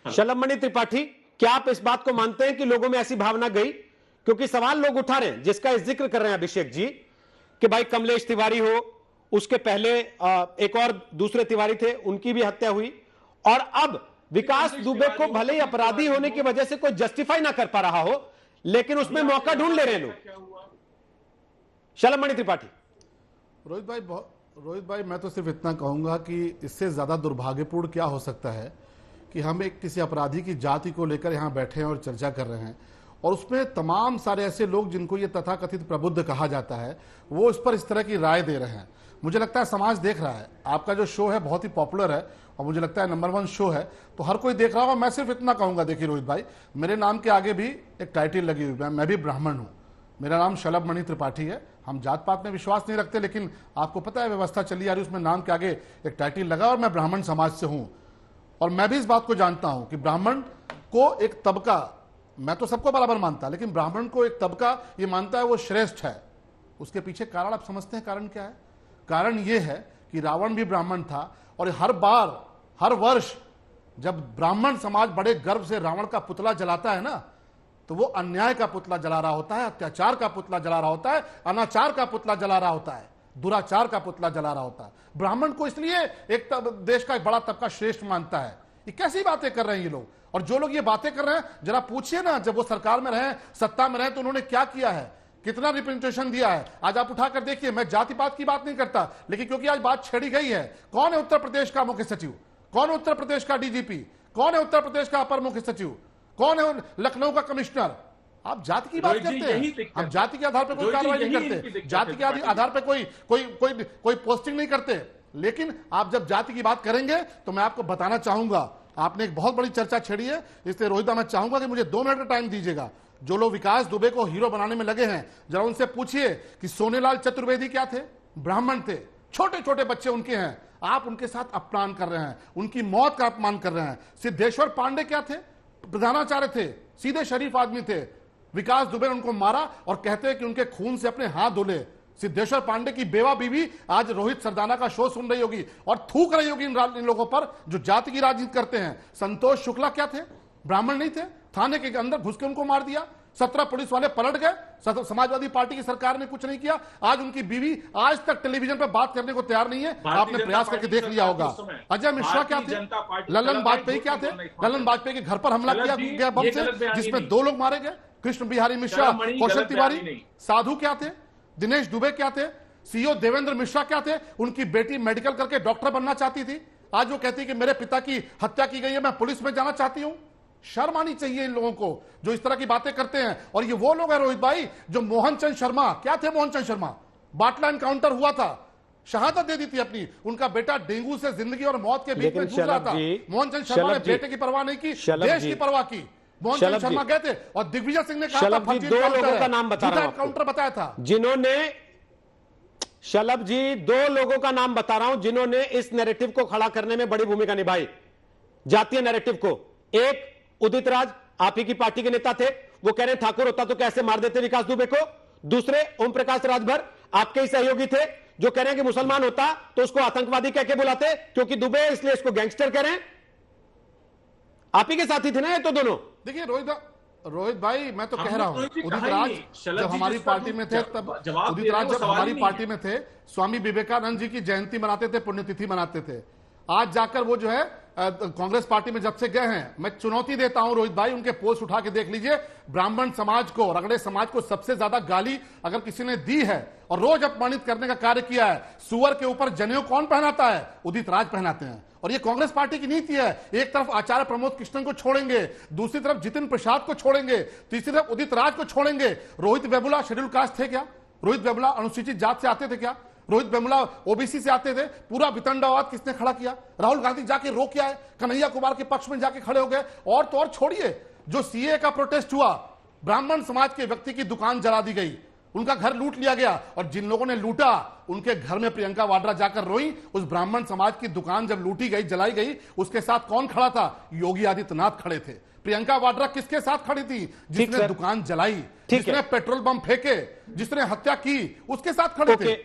शलभमणि त्रिपाठी, क्या आप इस बात को मानते हैं कि लोगों में ऐसी भावना गई? क्योंकि सवाल लोग उठा रहे हैं, जिसका इस जिक्र कर रहे हैं अभिषेक जी, कि भाई कमलेश तिवारी हो, उसके पहले एक और दूसरे तिवारी थे, उनकी भी हत्या हुई, और अब विकास दुबे को भले ही अपराधी होने की वजह से कोई जस्टिफाई ना कर पा रहा हो, लेकिन उसमें मौका ढूंढ ले रहे हैं लोग। शलभमणि त्रिपाठी। रोहित भाई, मैं तो सिर्फ इतना कहूंगा कि इससे ज्यादा दुर्भाग्यपूर्ण क्या हो सकता है कि हम एक किसी अपराधी की जाति को लेकर यहां बैठे हैं और चर्चा कर रहे हैं, और उसमें तमाम सारे ऐसे लोग जिनको ये तथाकथित प्रबुद्ध कहा जाता है, वो इस पर इस तरह की राय दे रहे हैं। मुझे लगता है समाज देख रहा है, आपका जो शो है बहुत ही पॉपुलर है और मुझे लगता है नंबर 1 शो है, तो हर कोई देख रहा होगा। मैं सिर्फ इतना कहूंगा, देखिए रोहित भाई, मेरे नाम के आगे भी एक टाइटल लगी हुई है, मैं भी ब्राह्मण हूं, मेरा नाम शलभमणि त्रिपाठी है। हम जात पात में विश्वास नहीं रखते, लेकिन आपको पता है व्यवस्था चली आ रही, उसमें नाम के आगे एक टाइटल लगा और मैं ब्राह्मण समाज से हूं। और मैं भी इस बात को जानता हूं कि ब्राह्मण को एक तबका, मैं तो सबको बराबर मानता, लेकिन ब्राह्मण को एक तबका ये मानता है वो श्रेष्ठ है। उसके पीछे कारण आप समझते हैं कारण क्या है? कारण ये है कि रावण भी ब्राह्मण था, और हर वर्ष जब ब्राह्मण समाज बड़े गर्व से रावण का पुतला जलाता है ना, तो वो अन्याय का पुतला जला रहा होता है, अत्याचार का पुतला जला रहा होता है, अनाचार का पुतला जला रहा होता है, दुराचार का पुतला जला रहा होता है। ब्राह्मण को इसलिए एक देश का एक बड़ा तबका श्रेष्ठ मानता है। ये कैसी बातें कर रहे हैं ये लोग? और जो लोग ये बातें कर रहे हैं, जरा पूछिए ना, जब वो सरकार में रहे, सत्ता में रहे, तो उन्होंने क्या किया है, कितना रिप्रेजेंटेशन दिया है। आज आप उठाकर देखिए, मैं जाति पात की बात नहीं करता, लेकिन क्योंकि आज बात छेड़ी गई है, कौन है उत्तर प्रदेश का मुख्य सचिव, कौन है उत्तर प्रदेश का डीजीपी, कौन है उत्तर प्रदेश का अपर मुख्य सचिव, कौन है लखनऊ का कमिश्नर? आप जाति की बात करते हैं, हम जाति के आधार पर कोई कार्रवाई नहीं करते, जाति के आधार पर कोई पोस्टिंग नहीं करते। लेकिन आप जब जाति की बात करेंगे तो मैं आपको बताना चाहूंगा, आपने एक बहुत बड़ी चर्चा छेड़ी है, इसलिए रोहित, मैं चाहूंगा कि मुझे 2 मिनट का टाइम दीजिएगा। जो लोग विकास दुबे को हीरो बनाने में लगे हैं, जरा उनसे पूछिए कि सोनेलाल चतुर्वेदी क्या थे? ब्राह्मण थे, छोटे छोटे बच्चे उनके हैं, आप उनके साथ अपमान कर रहे हैं, उनकी मौत का अपमान कर रहे हैं। सिद्धेश्वर पांडे क्या थे? प्रधानाचार्य थे, सीधे शरीफ आदमी थे। विकास दुबे ने उनको मारा और कहते हैं कि उनके खून से अपने हाथ धुले। सिद्धेश्वर पांडे की बेवा बीवी आज रोहित सरदाना का शो सुन रही होगी और थूक रही होगी इन लोगों पर जो जाति की राजनीति करते हैं। संतोष शुक्ला क्या थे? ब्राह्मण नहीं थे, थाने के अंदर घुस के उनको मार दिया। 17 पुलिस वाले पलट गए, समाजवादी पार्टी की सरकार ने कुछ नहीं किया। आज उनकी बीवी आज तक टेलीविजन पर बात करने को तैयार नहीं है, आपने प्रयास करके देख लिया होगा। अजय मिश्रा क्या थे? ललन वाजपेयी क्या थे? ललन वाजपेयी के घर पर हमला किया गया बम से, जिसमें 2 लोग मारे गए, कृष्ण बिहारी मिश्रा, कौशल तिवारी। साधु क्या थे? दिनेश दुबे क्या थे? सीईओ देवेंद्र मिश्रा क्या थे? उनकी बेटी मेडिकल करके डॉक्टर बनना चाहती थी, आज वो कहती कि मेरे पिता की हत्या की गई है, मैं पुलिस में जाना चाहती हूं। शर्म आनी चाहिए इन लोगों को जो इस तरह की बातें करते हैं। और ये वो लोग हैं रोहित भाई जो मोहन चंद शर्मा, क्या थे मोहन चंद शर्मा? बाटला एनकाउंटर हुआ था, शहादत दे दी थी अपनी, उनका बेटा डेंगू से जिंदगी और मौत के बीच में जूझ रहा था। मोहन चंद शर्मा ने बेटे की परवाह नहीं की, देश की परवाह की। मोहन चंद शर्मा गए थे और दिग्विजय सिंह ने कहा था 2 लोगों का नाम बता रहा हूं, काउंटर बताया था जिन्होंने, शलभ जी 2 लोगों का नाम बता रहा हूं जिन्होंने इस नैरेटिव को खड़ा करने में बड़ी भूमिका निभाई, जातीय नैरेटिव को। एक उदित राज, आप ही की पार्टी के नेता थे, वो कह रहे हैं ठाकुर होता तो कैसे मार देते विकास दुबे को। दूसरे ओम प्रकाश राजभर, आपके ही सहयोगी थे, जो कह रहे हैं कि मुसलमान होता तो उसको आतंकवादी कह के बुलाते, क्योंकि दुबे इसलिए इसको गैंगस्टर कह रहे हैं। आप ही के साथी थे ना ये तो दोनों। देखिए रोहित भाई, मैं तो कह रहा हूं, उदित राज जब हमारी पार्टी में थे, तब उदित राज जब हमारी पार्टी में थे, स्वामी विवेकानंद जी की जयंती मनाते थे, पुण्यतिथि मनाते थे। आज जाकर वो जो है कांग्रेस पार्टी में जब से गए हैं, मैं चुनौती देता हूं रोहित भाई, उनके पोस्ट उठा के देख लीजिए। ब्राह्मण समाज को, रगड़े समाज को सबसे ज्यादा गाली अगर किसी ने दी है और रोज अपमानित करने का कार्य किया है, सुअर के ऊपर जनेऊ कौन पहनाता है? उदित राज पहनाते हैं। और ये कांग्रेस पार्टी की नीति है, एक तरफ आचार्य प्रमोद कृष्णन को छोड़ेंगे, दूसरी तरफ जितिन प्रसाद को छोड़ेंगे, तीसरी तरफ उदित राज को छोड़ेंगे। रोहित वेमुला शेड्यूल कास्ट थे क्या? रोहित वेमुला अनुसूचित जात से आते थे क्या? रोहित वेमुला ओबीसी से आते थे? पूरा वितंडावाद किसने खड़ा किया? राहुल गांधी जाके रो के आए, कन्हैया कुमार के पक्ष में जाके खड़े हो गए। और तो और छोड़िए, जो सीए का प्रोटेस्ट हुआ, ब्राह्मण समाज के व्यक्ति की दुकान जला दी गई, उनका घर लूट लिया गया, और जिन लोगों ने लूटा उनके घर में प्रियंका वाड्रा जाकर रोई। उस ब्राह्मण समाज की दुकान जब लूटी गई, जलाई गई, उसके साथ कौन खड़ा था? योगी आदित्यनाथ खड़े थे। प्रियंका वाड्रा किसके साथ खड़ी थी? जिसने दुकान जलाई, जिसने पेट्रोल बम फेंके, जिसने हत्या की, उसके साथ खड़े थे।